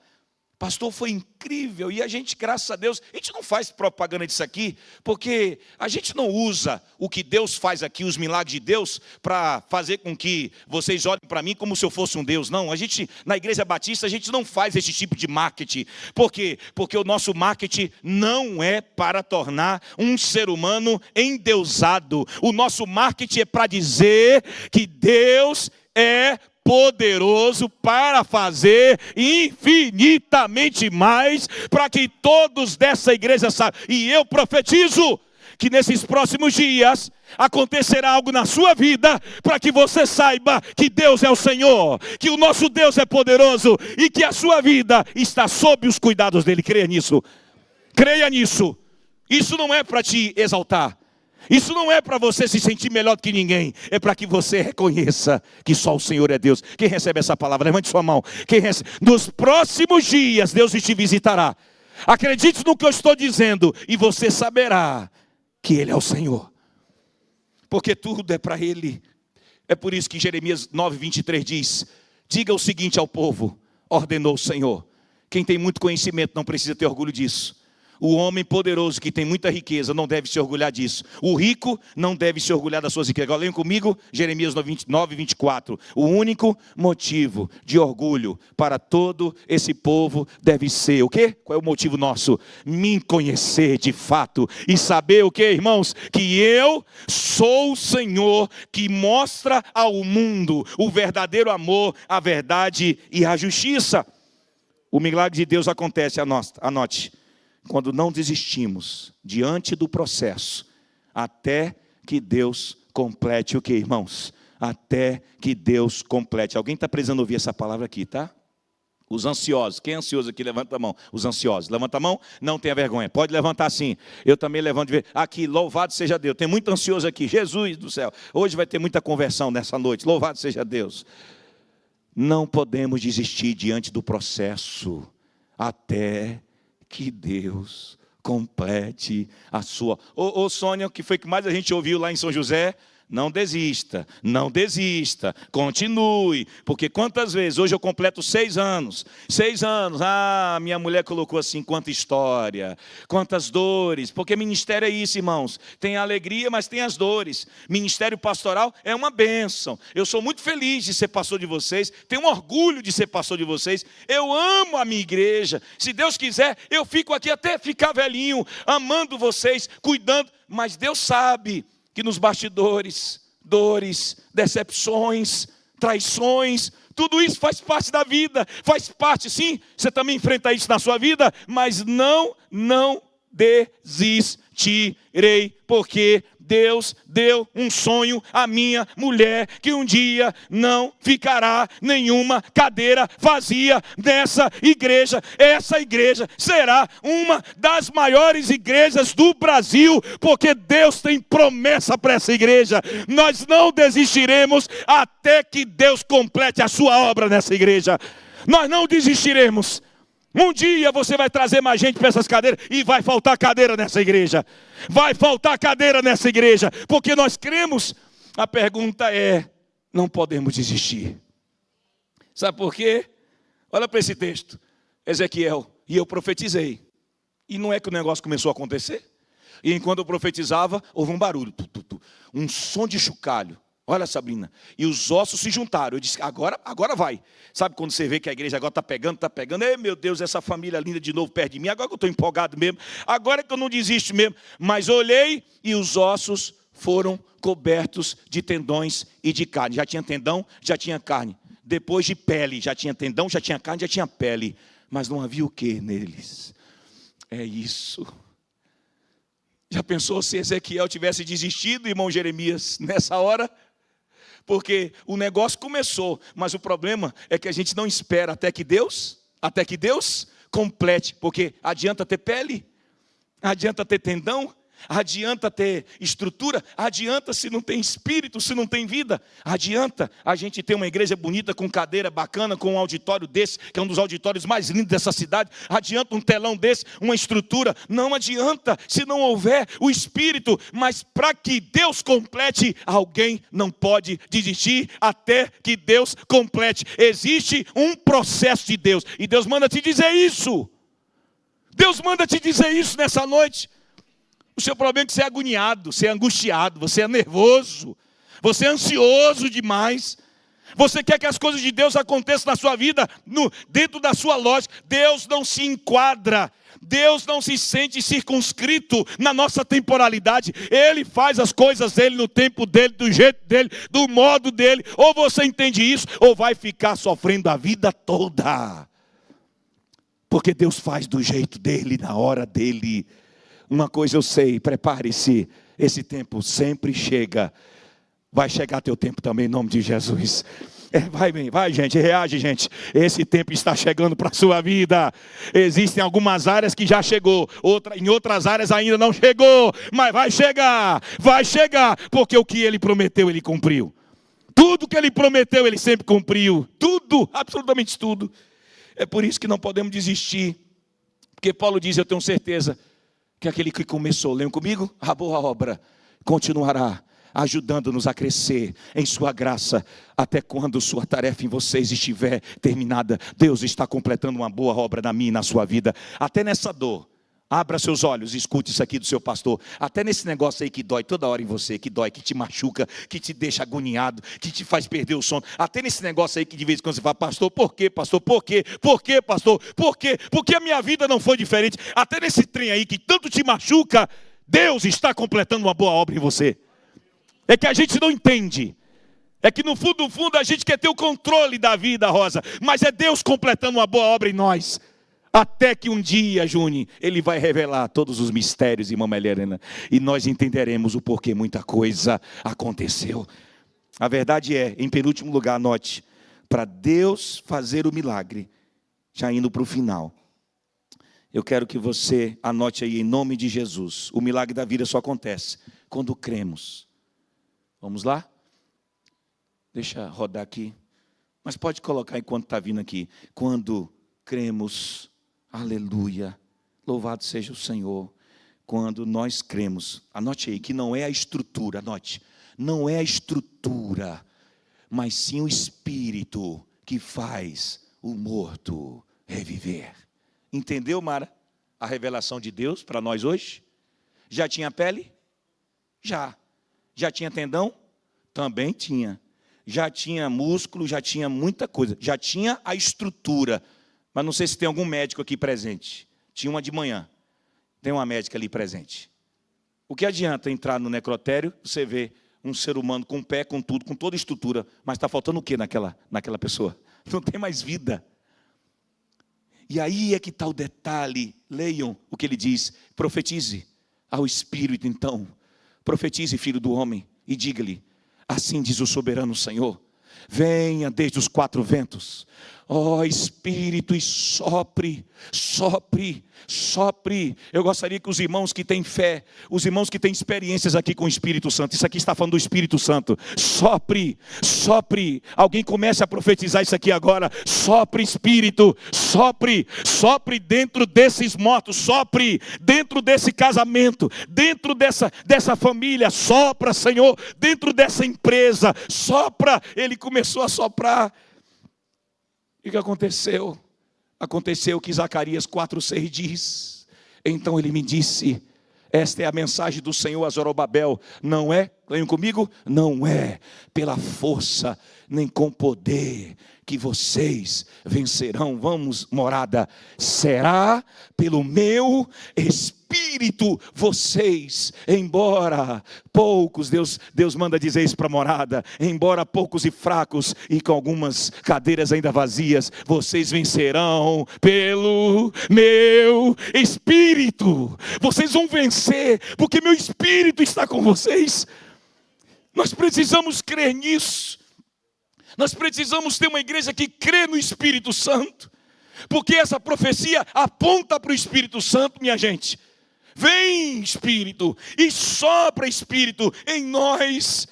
pastor, foi incrível. E a gente, graças a Deus, a gente não faz propaganda disso aqui, porque a gente não usa o que Deus faz aqui, os milagres de Deus, para fazer com que vocês olhem para mim como se eu fosse um Deus. Não, a gente, na Igreja Batista, a gente não faz esse tipo de marketing. Por quê? Porque o nosso marketing não é para tornar um ser humano endeusado. O nosso marketing é para dizer que Deus é poderoso para fazer infinitamente mais, para que todos dessa igreja saibam. E eu profetizo que nesses próximos dias acontecerá algo na sua vida, para que você saiba que Deus é o Senhor, que o nosso Deus é poderoso, e que a sua vida está sob os cuidados dele. Creia nisso, creia nisso. Isso não é para te exaltar, isso não é para você se sentir melhor do que ninguém, é para que você reconheça que só o Senhor é Deus. Quem recebe essa palavra, levante sua mão. Quem recebe? Nos próximos dias Deus te visitará. Acredite no que eu estou dizendo, e você saberá que Ele é o Senhor, porque tudo é para Ele. É por isso que Jeremias 9:23 diz, diga o seguinte ao povo, ordenou o Senhor. Quem tem muito conhecimento não precisa ter orgulho disso. O homem poderoso que tem muita riqueza não deve se orgulhar disso. O rico não deve se orgulhar das suas riquezas. Agora leiam comigo, Jeremias 9:24. O único motivo de orgulho para todo esse povo deve ser o quê? Qual é o motivo nosso? Me conhecer de fato e saber o quê, irmãos? Que eu sou o Senhor que mostra ao mundo o verdadeiro amor, a verdade e a justiça. O milagre de Deus acontece, anote, quando não desistimos diante do processo, até que Deus complete o que, irmãos? até que Deus complete. Alguém está precisando ouvir essa palavra aqui, tá? Os ansiosos. Quem é ansioso aqui, levanta a mão. Os ansiosos. Levanta a mão, não tenha vergonha. Pode levantar sim. Eu também levanto de ver. Aqui, louvado seja Deus. Tem muito ansioso aqui. Jesus do céu. Hoje vai ter muita conversão nessa noite. Louvado seja Deus. Não podemos desistir diante do processo até que Deus complete a sua. Ô Sônia, o que foi que mais a gente ouviu lá em São José? Não desista, não desista, continue, porque quantas vezes, hoje eu completo 6 anos, minha mulher colocou assim, quanta história, quantas dores, porque ministério é isso, irmãos, tem a alegria, mas tem as dores, ministério pastoral é uma bênção, eu sou muito feliz de ser pastor de vocês, tenho um orgulho de ser pastor de vocês, eu amo a minha igreja, se Deus quiser, eu fico aqui até ficar velhinho, amando vocês, cuidando, mas Deus sabe, que nos bastidores, dores, decepções, traições, tudo isso faz parte da vida, faz parte sim, você também enfrenta isso na sua vida, mas não desistirei, porque Deus deu um sonho à minha mulher, que um dia não ficará nenhuma cadeira vazia nessa igreja. Essa igreja será uma das maiores igrejas do Brasil, porque Deus tem promessa para essa igreja. Nós não desistiremos até que Deus complete a sua obra nessa igreja. Nós não desistiremos. Um dia você vai trazer mais gente para essas cadeiras e vai faltar cadeira nessa igreja. Vai faltar cadeira nessa igreja, porque nós cremos. A pergunta é, não podemos desistir. Sabe por quê? Olha para esse texto. Ezequiel, e eu profetizei. E não é que o negócio começou a acontecer? E enquanto eu profetizava, houve um barulho. Um som de chocalho. Olha, Sabrina, e os ossos se juntaram. Eu disse, agora vai. Sabe quando você vê que a igreja agora está pegando? Ei, meu Deus, essa família linda de novo perto de mim. Agora que eu estou empolgado mesmo. Agora que eu não desisto mesmo. Mas olhei e os ossos foram cobertos de tendões e de carne. Já tinha tendão, já tinha carne. Depois de pele, já tinha tendão, já tinha carne, já tinha pele. Mas não havia o que neles? É isso. Já pensou se Ezequiel tivesse desistido, irmão Jeremias, nessa hora? Porque o negócio começou, mas o problema é que a gente não espera até que Deus complete, porque adianta ter pele, adianta ter tendão, adianta ter estrutura, adianta se não tem espírito, se não tem vida, adianta a gente ter uma igreja bonita, com cadeira bacana, com um auditório desse, que é um dos auditórios mais lindos dessa cidade, adianta um telão desse, uma estrutura, não adianta se não houver o espírito, mas para que Deus complete, alguém não pode desistir até que Deus complete. Existe um processo de Deus, e Deus manda te dizer isso, Deus manda te dizer isso nessa noite. O seu problema é que você é agoniado, você é angustiado, você é nervoso, você é ansioso demais. Você quer que as coisas de Deus aconteçam na sua vida, dentro da sua lógica. Deus não se enquadra, Deus não se sente circunscrito na nossa temporalidade. Ele faz as coisas dele no tempo dele, do jeito dele, do modo dele. Ou você entende isso, ou vai ficar sofrendo a vida toda. Porque Deus faz do jeito dele, na hora dele. Uma coisa eu sei, prepare-se, esse tempo sempre chega. Vai chegar teu tempo também, em nome de Jesus. Vai gente, reage gente. Esse tempo está chegando para a sua vida. Existem algumas áreas que já chegou, em outras áreas ainda não chegou. Mas vai chegar, porque o que ele prometeu, ele cumpriu. Tudo que ele prometeu, ele sempre cumpriu. Tudo, absolutamente tudo. É por isso que não podemos desistir. Porque Paulo diz, eu tenho certeza, que aquele que começou, leiam comigo, a boa obra continuará ajudando-nos a crescer em sua graça, até quando sua tarefa em vocês estiver terminada. Deus está completando uma boa obra na minha e na sua vida, até nessa dor. Abra seus olhos, escute isso aqui do seu pastor. Até nesse negócio aí que dói toda hora em você, que dói, que te machuca, que te deixa agoniado, que te faz perder o sono. Até nesse negócio aí que de vez em quando você fala, pastor, por quê, pastor? Por quê? Por quê, pastor? Por quê? Porque a minha vida não foi diferente. Até nesse trem aí que tanto te machuca, Deus está completando uma boa obra em você. É que a gente não entende. É que no fundo a gente quer ter o controle da vida, Rosa. Mas é Deus completando uma boa obra em nós. Até que um dia, Juni, Ele vai revelar todos os mistérios, irmã Maria Helena, e nós entenderemos o porquê muita coisa aconteceu. A verdade é, em penúltimo lugar, anote, para Deus fazer o milagre, já indo para o final, eu quero que você anote aí em nome de Jesus. O milagre da vida só acontece quando cremos. Vamos lá? Deixa rodar aqui. Mas pode colocar enquanto está vindo aqui. Quando cremos, aleluia, louvado seja o Senhor. Quando nós cremos, anote aí que não é a estrutura, anote. Não é a estrutura, mas sim o Espírito que faz o morto reviver. Entendeu, Mara? A revelação de Deus para nós hoje? Já tinha pele? Já. Já tinha tendão? Também tinha. Já tinha músculo, já tinha muita coisa. Já tinha a estrutura. Mas não sei se tem algum médico aqui presente. Tinha uma de manhã. Tem uma médica ali presente. O que adianta entrar no necrotério, você vê um ser humano com pé, com tudo, com toda a estrutura, mas está faltando o que naquela pessoa? Não tem mais vida. E aí é que está o detalhe. Leiam o que ele diz. Profetize ao Espírito, então. Profetize, filho do homem, e diga-lhe: assim diz o soberano Senhor, venha desde os 4 ventos, ó Espírito, e sopre, sopre, sopre. Eu gostaria que os irmãos que têm fé, os irmãos que têm experiências aqui com o Espírito Santo, isso aqui está falando do Espírito Santo, sopre, sopre. Alguém comece a profetizar isso aqui agora. Sopre, Espírito, sopre, sopre dentro desses mortos, sopre dentro desse casamento, dentro dessa família, sopra, Senhor, dentro dessa empresa, sopra. Ele começou a soprar. E o que aconteceu? Aconteceu que Zacarias 4:6 diz: então ele me disse, esta é a mensagem do Senhor a Zorobabel, não é, leiam comigo, não é pela força nem com poder que vocês vencerão. Vamos, morada, será pelo meu Espírito vocês, embora poucos, Deus manda dizer isso para a morada, embora poucos e fracos e com algumas cadeiras ainda vazias, vocês vencerão pelo meu Espírito. Vocês vão vencer, porque meu Espírito está com vocês. Nós precisamos crer nisso. Nós precisamos ter uma igreja que crê no Espírito Santo, porque essa profecia aponta para o Espírito Santo, minha gente. Vem, Espírito, e sopra, Espírito, em nós.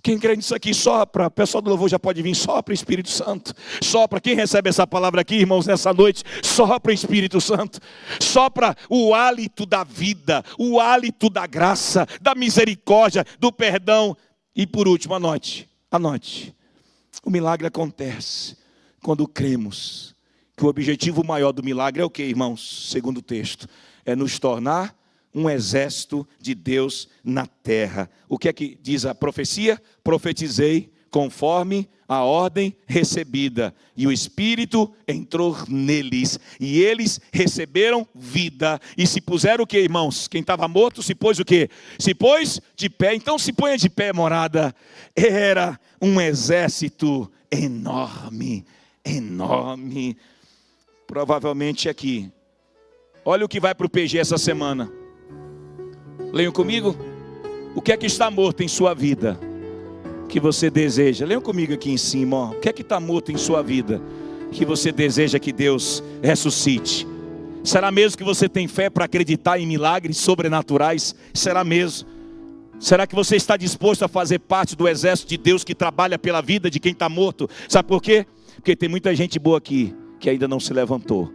Quem crê nisso aqui, sopra. O pessoal do louvor já pode vir, sopra, Espírito Santo. Sopra, quem recebe essa palavra aqui, irmãos, nessa noite, sopra, Espírito Santo. Sopra o hálito da vida, o hálito da graça, da misericórdia, do perdão. E por último, anote, o milagre acontece quando cremos que o objetivo maior do milagre é o que, irmãos? Segundo o texto, é nos tornar um exército de Deus na terra. O que é que diz a profecia? Profetizei conforme a ordem recebida, e o Espírito entrou neles, e eles receberam vida, e se puseram o que, irmãos? Quem estava morto se pôs o que? Se pôs de pé. Então se ponha de pé, morada. Era um exército enorme, enorme. Provavelmente aqui. Olha o que vai para o PG essa semana. Leiam comigo. O que é que está morto em sua vida que você deseja? Leiam comigo aqui em cima, ó. O que é que está morto em sua vida que você deseja que Deus ressuscite? Será mesmo que você tem fé para acreditar em milagres sobrenaturais? Será mesmo? Será que você está disposto a fazer parte do exército de Deus que trabalha pela vida de quem está morto? Sabe por quê? Porque tem muita gente boa aqui que ainda não se levantou.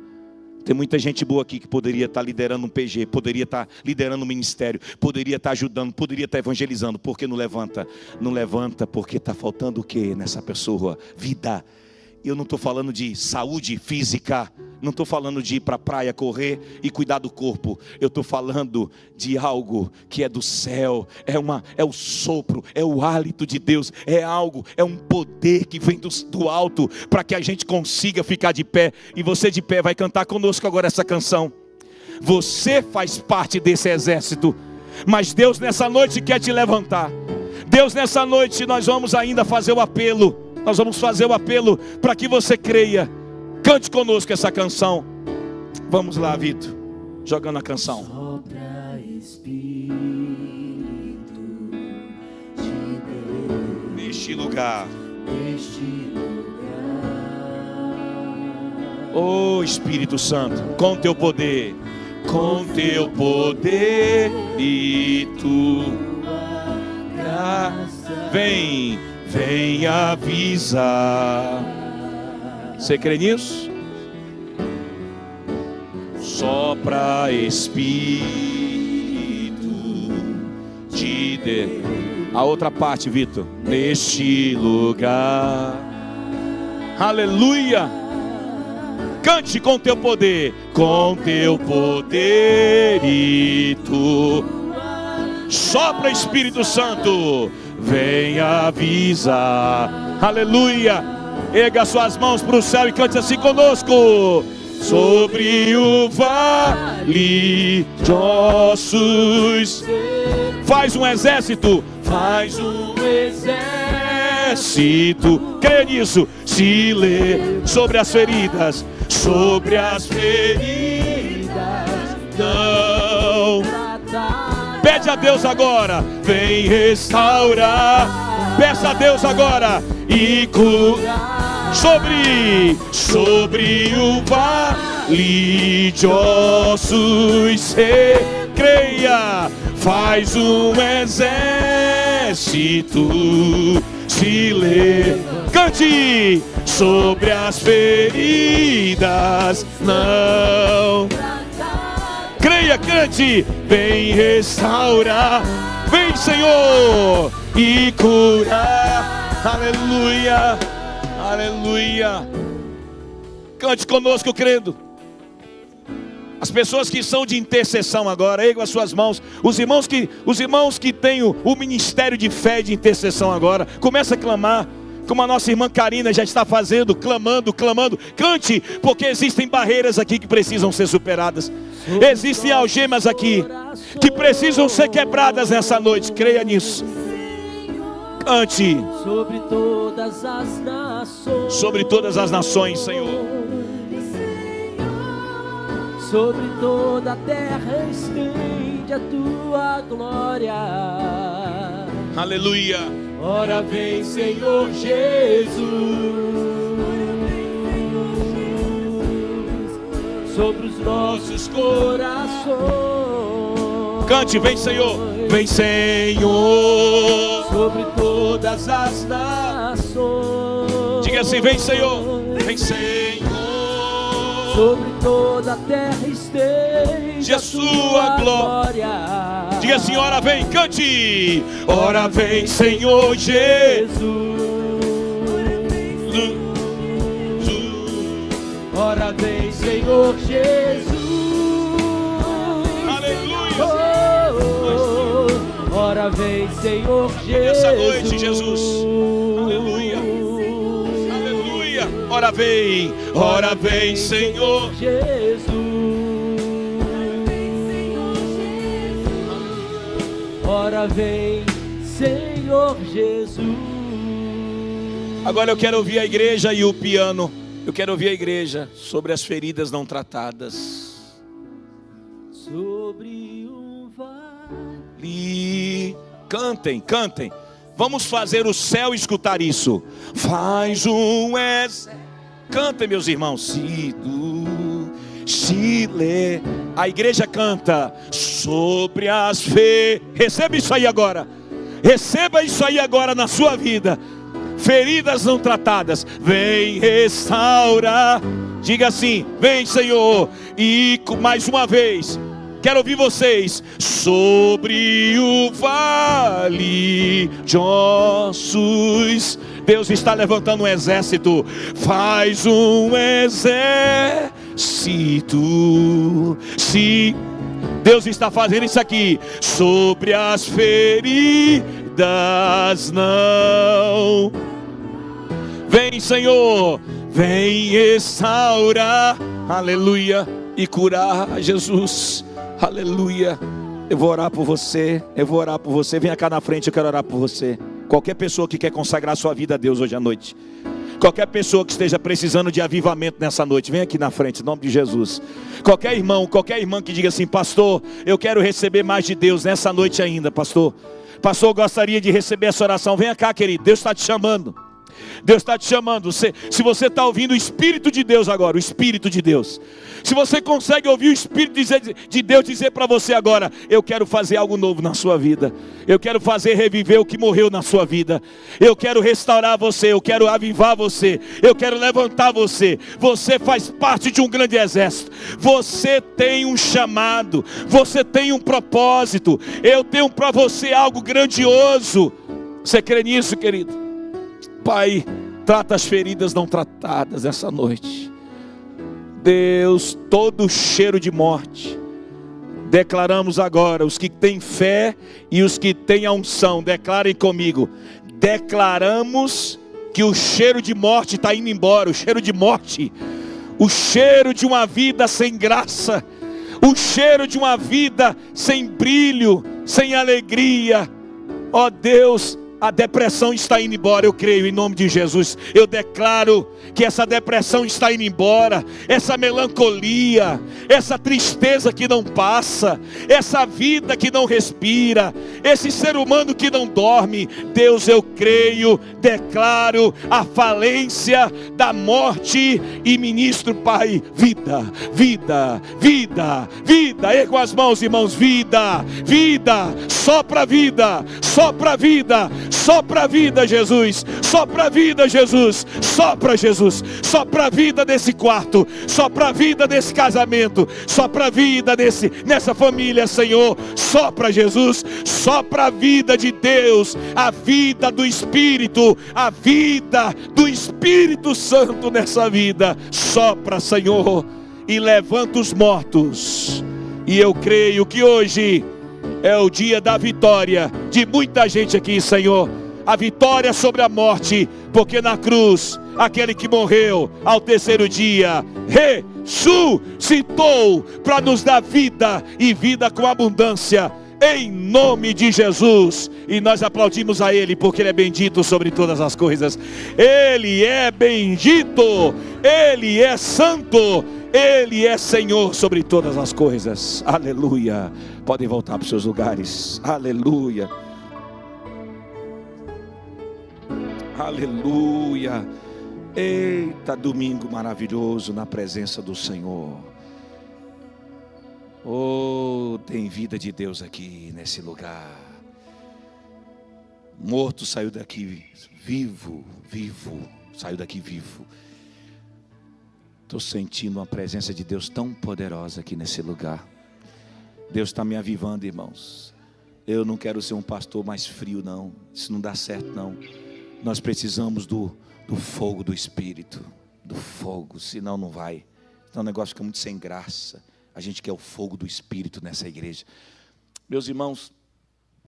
Tem muita gente boa aqui que poderia estar liderando um PG, poderia estar liderando um ministério, poderia estar ajudando, poderia estar evangelizando. Por que não levanta? Não levanta porque está faltando o que nessa pessoa? Vida. Eu não estou falando de saúde física, não estou falando de ir para a praia correr e cuidar do corpo. Eu estou falando de algo que é do céu, é o sopro, é o hálito de Deus, é algo, é um poder que vem do alto para que a gente consiga ficar de pé. E você de pé vai cantar conosco agora essa canção. Você faz parte desse exército, mas Deus nessa noite quer te levantar. Deus nessa noite nós vamos ainda fazer o apelo. Nós vamos fazer o apelo para que você creia. Cante conosco essa canção. Vamos lá, Vitor, jogando a canção. Sopra, Espírito de Deus. neste lugar. Oh Espírito Santo, com teu poder, com teu poder e tua graça, vem avisar. Você crê nisso? Sopra Espírito de Deus. A outra parte, Vitor. Neste lugar. Aleluia. Cante com teu poder. Com teu poder e tu. Sopra Espírito Santo. Vem avisar. Aleluia. Erga suas mãos para o céu e cante assim conosco. Sobre o vale de ossos, faz um exército, creia nisso, se lê sobre as feridas, não. Pede a Deus agora, vem restaurar, peça a Deus agora e curar. Sobre o vale de ossos, creia, faz um exército, se lê, cante, sobre as feridas, não. Creia, cante, vem restaurar, vem Senhor, e curar, aleluia. Aleluia. Cante conosco, crendo. As pessoas que são de intercessão agora, ergam as suas mãos. Os irmãos que têm o ministério de fé e de intercessão agora, começa a clamar, como a nossa irmã Karina já está fazendo, clamando. Cante, porque existem barreiras aqui que precisam ser superadas. Existem algemas aqui que precisam ser quebradas nessa noite. Creia nisso. Cante sobre todas as nações, sobre todas as nações, Senhor. Sobre toda a terra estende a tua glória. Aleluia. Ora vem, Senhor Jesus, sobre os nossos corações. Cante, vem Senhor, vem Senhor, sobre todas as nações. Diga assim, vem Senhor, vem Senhor, sobre toda a terra estende a sua glória. Diga assim, ora vem, cante, ora vem Senhor Jesus, ora vem Senhor Jesus. Ora vem, Senhor Jesus. Essa noite, Jesus. Aleluia. Aleluia. Ora vem, Senhor Jesus. Ora vem, Senhor Jesus. Agora eu quero ouvir a igreja e o piano. Eu quero ouvir a igreja sobre as feridas não tratadas. Sobre um vale. Cantem. Vamos fazer o céu escutar isso. Faz um exército. Cantem, meus irmãos. Se lê. A igreja canta sobre as feridas. Receba isso aí agora. Receba isso aí agora na sua vida. Feridas não tratadas. Vem restaurar. Diga assim, vem Senhor. E mais uma vez, quero ouvir vocês. Sobre o vale de ossos, Deus está levantando um exército. Faz um exército. Se Deus está fazendo isso aqui. Sobre as feridas não. Vem Senhor, vem restaurar, aleluia, e curar, Jesus, aleluia. Eu vou orar por você, Venha cá na frente, eu quero orar por você. Qualquer pessoa que quer consagrar sua vida a Deus hoje à noite, qualquer pessoa que esteja precisando de avivamento nessa noite, vem aqui na frente, em nome de Jesus. Qualquer irmão, qualquer irmã que diga assim, pastor, eu quero receber mais de Deus nessa noite ainda, pastor. Pastor, eu gostaria de receber essa oração. Venha cá, querido, Deus está te chamando. Deus está te chamando. Se você está ouvindo o Espírito de Deus agora, o Espírito de Deus, se você consegue ouvir o Espírito de Deus dizer para você agora: eu quero fazer algo novo na sua vida, eu quero fazer reviver o que morreu na sua vida, eu quero restaurar você, eu quero avivar você, eu quero levantar você. Você faz parte de um grande exército, você tem um chamado, você tem um propósito. Eu tenho para você algo grandioso. Você crê nisso, querido? Pai, trata as feridas não tratadas essa noite. Deus, todo cheiro de morte, declaramos agora, os que têm fé e os que têm a unção, declarem comigo. Declaramos que o cheiro de morte está indo embora, o cheiro de morte, o cheiro de uma vida sem graça, o cheiro de uma vida sem brilho, sem alegria. Ó Deus, a depressão está indo embora, eu creio em nome de Jesus. Eu declaro que essa depressão está indo embora, essa melancolia, essa tristeza que não passa, essa vida que não respira, esse ser humano que não dorme. Deus, eu creio, declaro a falência da morte e ministro, Pai, vida, vida, vida, vida. Ergo as mãos, irmãos, vida, vida, sopra vida, sopra vida, sopra a vida, Jesus, sopra a vida, Jesus, sopra, Jesus, sopra a vida desse quarto, sopra a vida desse casamento, sopra a vida nessa família, Senhor, sopra, Jesus, sopra a vida de Deus, a vida do Espírito, a vida do Espírito Santo nessa vida, sopra, Senhor, e levanta os mortos. E eu creio que hoje é o dia da vitória de muita gente aqui, Senhor. A vitória sobre a morte, porque na cruz, aquele que morreu ao terceiro dia, ressuscitou para nos dar vida e vida com abundância, em nome de Jesus. E nós aplaudimos a Ele, porque Ele é bendito sobre todas as coisas. Ele é bendito, Ele é santo, Ele é Senhor sobre todas as coisas. Aleluia. Podem voltar para os seus lugares. Aleluia. Aleluia. Eita, domingo maravilhoso na presença do Senhor. Oh, tem vida de Deus aqui nesse lugar. Morto saiu daqui vivo, saiu daqui vivo. Estou sentindo uma presença de Deus tão poderosa aqui nesse lugar. Deus está me avivando, irmãos. Eu não quero ser um pastor mais frio, não. Isso não dá certo, não. Nós precisamos do fogo do Espírito, do fogo, senão não vai. Então o negócio fica muito sem graça. A gente quer o fogo do Espírito nessa igreja. Meus irmãos,